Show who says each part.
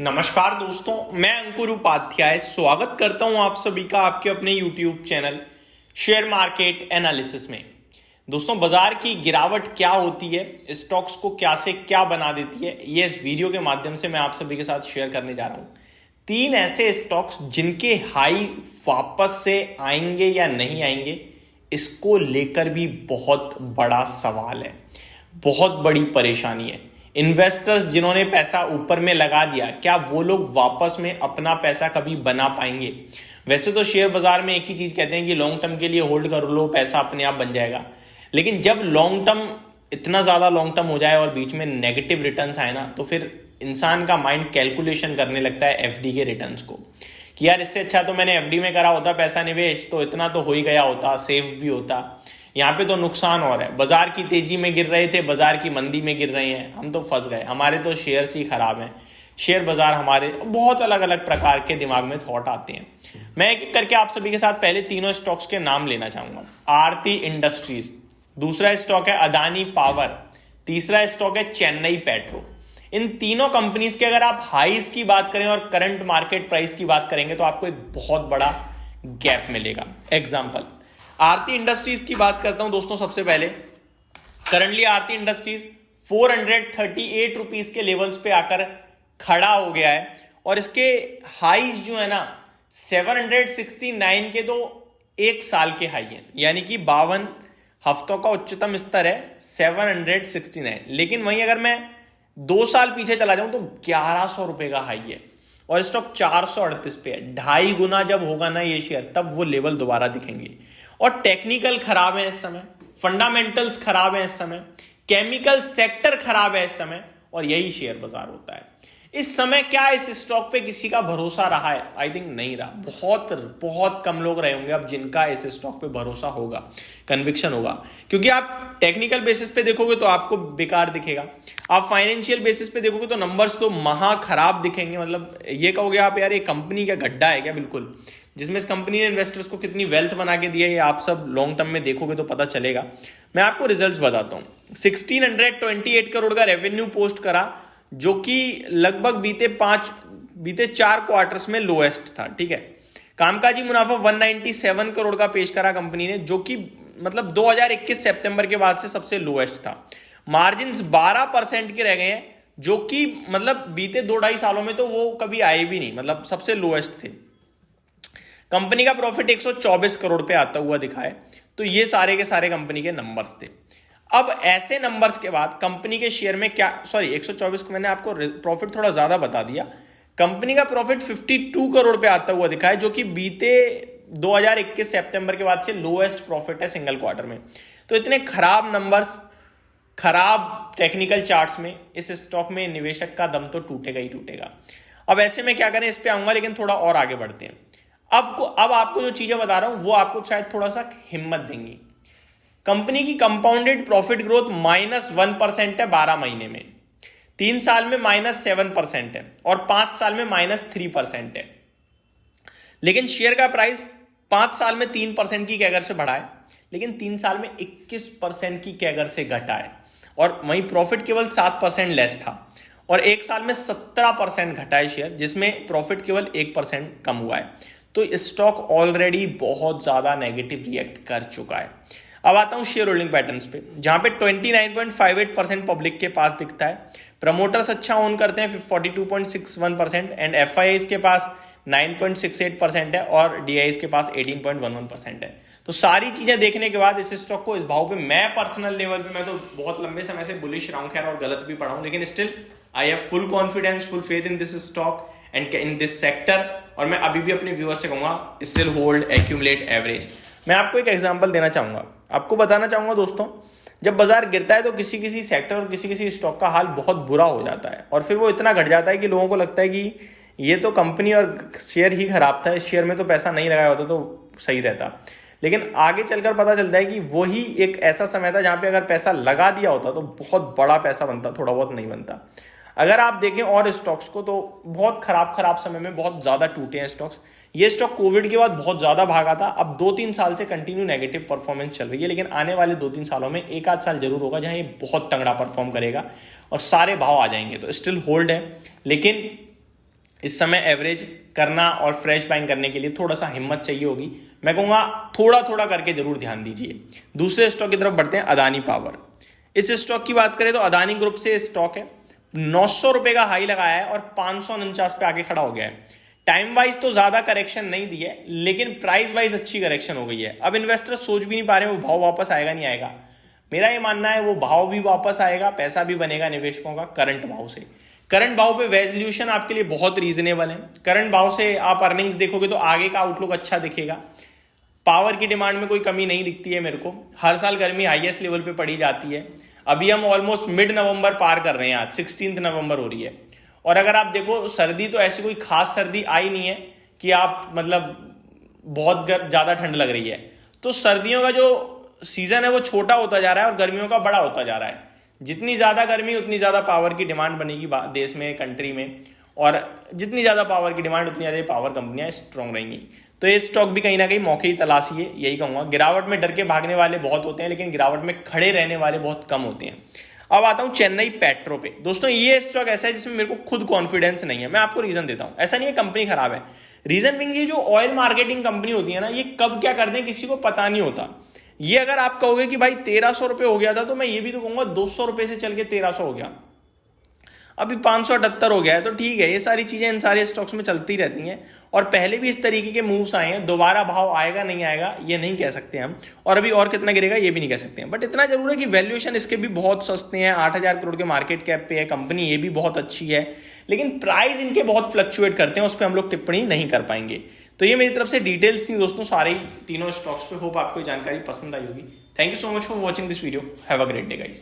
Speaker 1: नमस्कार दोस्तों, मैं अंकुर उपाध्याय स्वागत करता हूं आप सभी का आपके अपने YouTube channel share market analysis में। दोस्तों, बाजार की गिरावट क्या होती है, स्टॉक्स को क्या से क्या बना देती है, ये इस वीडियो के माध्यम से मैं आप सभी के साथ शेयर करने जा रहा हूं। 3 ऐसे स्टॉक्स जिनके हाई वापस से आएंगे या नहीं आएंगे, इसको लेकर भी बहुत बड़ा सवाल है, बहुत बड़ी परेशानी है। इन्वेस्टर्स जिन्होंने पैसा ऊपर में लगा दिया, क्या वो लोग वापस में अपना पैसा कभी बना पाएंगे? वैसे तो शेयर बाजार में एक ही चीज कहते हैं कि लॉन्ग टर्म के लिए होल्ड कर लो, पैसा अपने आप बन जाएगा। लेकिन जब लॉन्ग टर्म इतना ज्यादा लॉन्ग टर्म हो जाए और बीच में नेगेटिव रिटर्न्स आए ना, तो फिर इंसान का माइंड कैलकुलेशन करने लगता है एफडी के रिटर्न्स को कि यार इससे अच्छा तो मैंने एफडी में करा होता पैसा निवेश, तो इतना तो हो ही गया होता, सेफ भी होता। यहाँ पे तो नुकसान और है, बाजार की तेजी में गिर रहे थे, बाजार की मंदी में गिर रहे हैं, हम तो फंस गए, हमारे तो शेयर्स ही खराब हैं। शेयर बाजार हमारे बहुत अलग अलग प्रकार के दिमाग में थॉट आते हैं। मैं एक एक करके आप सभी के साथ पहले तीनों स्टॉक्स के नाम लेना चाहूंगा। आरती इंडस्ट्रीज, दूसरा स्टॉक है अदानी पावर, तीसरा स्टॉक है चेन्नई पेट्रो। इन तीनों कंपनीज के अगर आप हाईज की बात करें और करंट मार्केट प्राइस की बात करेंगे तो आपको एक बहुत बड़ा गैप मिलेगा। एग्जाम्पल, आरती इंडस्ट्रीज की बात करता हूं दोस्तों। सबसे पहले करंटली आरती इंडस्ट्रीज 438 रुपीज के लेवल्स पे आकर खड़ा हो गया है और इसके हाईज जो है ना 769 के तो एक साल के हाई है, यानी कि 52 हफ्तों का उच्चतम स्तर है 769। लेकिन वहीं अगर मैं 2 साल पीछे चला जाऊं तो 1100 रुपए का हाई है और स्टॉक 438 पे है। 2.5 गुना जब होगा ना ये शेयर, तब वो लेवल दोबारा दिखेंगे। और टेक्निकल खराब है इस समय, फंडामेंटल्स खराब है इस समय, केमिकल सेक्टर खराब है इस समय, और यही शेयर बाजार होता है इस समय। क्या इस स्टॉक पे किसी का भरोसा रहा है? आई थिंक नहीं रहा। बहुत बहुत कम लोग रहे होंगे अब जिनका इस स्टॉक पे भरोसा होगा, कन्विक्शन होगा। क्योंकि आप टेक्निकल बेसिस पे देखोगे तो आपको बेकार दिखेगा, आप फाइनेंशियल बेसिस पे देखोगे तो नंबर्स तो महा खराब दिखेंगे। मतलब ये कहोगे आप यार ये कंपनी का गड्ढा है क्या? बिल्कुल, जिसमें इस कंपनी ने इन्वेस्टर्स को कितनी वेल्थ बना के दी है, ये आप सब लॉन्ग टर्म में देखोगे तो पता चलेगा। मैं आपको रिजल्ट्स बताता हूँ। 1628 करोड़ का रेवेन्यू पोस्ट करा, जो कि लगभग बीते 4 क्वार्टर्स में लोएस्ट था। ठीक है, कामकाजी मुनाफा 197 करोड़ का पेश करा कंपनी ने, जो कि मतलब 2021 सितंबर के बाद से सबसे लोएस्ट था। मार्जिन्स 12% के रह गए हैं, जो कि मतलब बीते 2-2.5 सालों में तो वो कभी आए भी नहीं, मतलब सबसे लोएस्ट थे। कंपनी का प्रॉफिट 124 करोड़ पे आता हुआ दिखा है। तो ये सारे के सारे कंपनी के नंबर्स थे। अब ऐसे नंबर्स के बाद कंपनी के शेयर में क्या, 124 को मैंने आपको प्रॉफिट थोड़ा ज्यादा बता दिया। कंपनी का प्रॉफिट 52 करोड़ पे आता हुआ दिखा है, जो कि बीते 2021 सितंबर के बाद से लोएस्ट प्रॉफिट है सिंगल क्वार्टर में। तो इतने खराब नंबर्स, खराब टेक्निकल चार्ट्स में इस स्टॉक में निवेशक का दम तो टूटेगा ही टूटेगा। अब ऐसे में क्या करें, इस पे आऊंगा, लेकिन थोड़ा और आगे बढ़ते हैं। अब आपको जो चीजें बता रहा हूं वो आपको शायद थोड़ा सा हिम्मत देंगी। कंपनी की कंपाउंडेड प्रॉफिट ग्रोथ -1% है 12 महीने में, 3 साल में -7% है और 5 साल में -3% है। लेकिन शेयर का प्राइस 5 साल में 3% की कैगर से बढ़ा है, लेकिन 3 साल में 21% की कैगर से घटा है। और वहीं प्रॉफिट केवल 7% लेस था और 1 साल में 17% घटा है शेयर, जिसमें प्रॉफिट केवल 1% कम हुआ है। तो स्टॉक ऑलरेडी बहुत ज्यादा नेगेटिव रिएक्ट कर चुका है। अब आता हूं शेयर होल्डिंग पैटर्न्स पे, जहां पे 29.58% पब्लिक के पास दिखता है। प्रमोटर्स अच्छा ओन करते हैं 42.61% एंड एफआईआईज के पास 9.68% है और डीआईज के पास 18.11% है। तो सारी चीजें देखने के बाद इस स्टॉक को इस भाव पे मैं पर्सनल लेवल पे मैं तो बहुत लंबे समय से बुलिश रहा हूं, खैर, और गलत भी पड़ा हूं, लेकिन still I have full confidence, full faith in this stock and in this sector. और मैं अभी भी अपने व्यूअर्स से कहूंगा स्टिल होल्ड, एक्यूमुलेट, एवरेज। मैं आपको एक एग्जांपल देना चाहूंगा, आपको बताना चाहूंगा दोस्तों, जब बाजार गिरता है तो किसी किसी सेक्टर और किसी किसी स्टॉक का हाल बहुत बुरा हो जाता है और फिर वो इतना घट जाता है कि लोगों को लगता है कि ये तो कंपनी और शेयर ही खराब था, इस शेयर में तो पैसा नहीं लगाया होता तो सही रहता। लेकिन आगे चलकर पता चलता है कि वही एक ऐसा समय था जहां पे अगर पैसा लगा दिया होता तो बहुत बड़ा पैसा बनता, थोड़ा बहुत नहीं बनता। अगर आप देखें और स्टॉक्स को तो बहुत खराब समय में बहुत ज्यादा टूटे हैं स्टॉक्स। ये स्टॉक कोविड के बाद बहुत ज्यादा भागा था, अब 2-3 साल से कंटिन्यू नेगेटिव परफॉर्मेंस चल रही है, लेकिन आने वाले 2-3 सालों में 1 आध साल जरूर होगा जहां ये बहुत तगड़ा परफॉर्म करेगा और सारे भाव आ जाएंगे। तो स्टिल होल्ड है, लेकिन इस समय एवरेज करना और फ्रेश बाइंग करने के लिए थोड़ा सा हिम्मत चाहिए होगी। मैं कहूँगा थोड़ा थोड़ा करके जरूर ध्यान दीजिए। दूसरे स्टॉक की तरफ बढ़ते हैं, अदानी पावर। इस स्टॉक की बात करें तो अदानी ग्रुप से स्टॉक है, 900 रुपए का हाई लगाया है और 549 पे आके खड़ा हो गया है। टाइम वाइज तो ज्यादा करेक्शन नहीं दी है, लेकिन प्राइस वाइज अच्छी करेक्शन हो गई है। अब इन्वेस्टर सोच भी नहीं पा रहे वो भाव वापस आएगा नहीं आएगा। मेरा ये मानना है वो भाव भी वापस आएगा, पैसा भी बनेगा निवेशकों का करंट भाव से। करंट भाव पे वैल्यूएशन आपके लिए बहुत रीजनेबल है। करंट भाव से आप अर्निंग्स देखोगे तो आगे का आउटलुक अच्छा दिखेगा। पावर की डिमांड में कोई कमी नहीं दिखती है मेरे को। हर साल गर्मी हाईएस्ट लेवल पे पड़ी जाती है। अभी हम ऑलमोस्ट मिड नवंबर पार कर रहे हैं, आज 16 नवंबर हो रही है। और अगर आप देखो सर्दी तो ऐसी कोई खास सर्दी आई नहीं है कि आप मतलब बहुत ज्यादा ठंड लग रही है। तो सर्दियों का जो सीजन है वो छोटा होता जा रहा है और गर्मियों का बड़ा होता जा रहा है। जितनी ज्यादा गर्मी उतनी ज्यादा पावर की डिमांड बनेगी देश में, कंट्री में, और जितनी ज्यादा पावर की डिमांड उतनी ज्यादा पावर कंपनियां स्ट्रांग रहेंगी। तो ये स्टॉक भी कहीं ना कहीं मौके की तलाशी है, यही कहूंगा। गिरावट में डर के भागने वाले बहुत होते हैं, लेकिन गिरावट में खड़े रहने वाले बहुत कम होते हैं। अब आता हूं चेन्नई पेट्रो पे। दोस्तों ये स्टॉक ऐसा है जिसमें मेरे को खुद कॉन्फिडेंस नहीं है। मैं आपको रीजन देता हूं, ऐसा नहीं है कंपनी खराब है। रीजन बिंग ये जो ऑयल मार्केटिंग कंपनी होती है ना, ये कब क्या कर दें किसी को पता नहीं होता। ये अगर आप कहोगे कि भाई 1300 रुपए हो गया था, तो मैं ये भी तो कहूंगा 200 रुपए से चल के 1300 हो गया, अभी 578 हो गया है। तो ठीक है, ये सारी चीजें इन सारे स्टॉक्स में चलती रहती हैं और पहले भी इस तरीके के मूव्स आए हैं। दोबारा भाव आएगा नहीं आएगा ये नहीं कह सकते हम, और अभी और कितना गिरेगा ये भी नहीं कह सकते हैं। बट इतना जरूर है कि वैल्यूएशन इसके भी बहुत सस्ते हैं। 8000 करोड़ के मार्केट कैप पे है कंपनी, ये भी बहुत अच्छी है, लेकिन प्राइस इनके बहुत फ्लक्चुएट करते हैं, उस पर हम लोग टिप्पणी नहीं कर पाएंगे। तो ये मेरी तरफ से डिटेल्स थी दोस्तों सारे ही तीनों स्टॉक्स पे। होप आपको जानकारी पसंद आई होगी। Thank you so much for watching this video. Have a great day guys.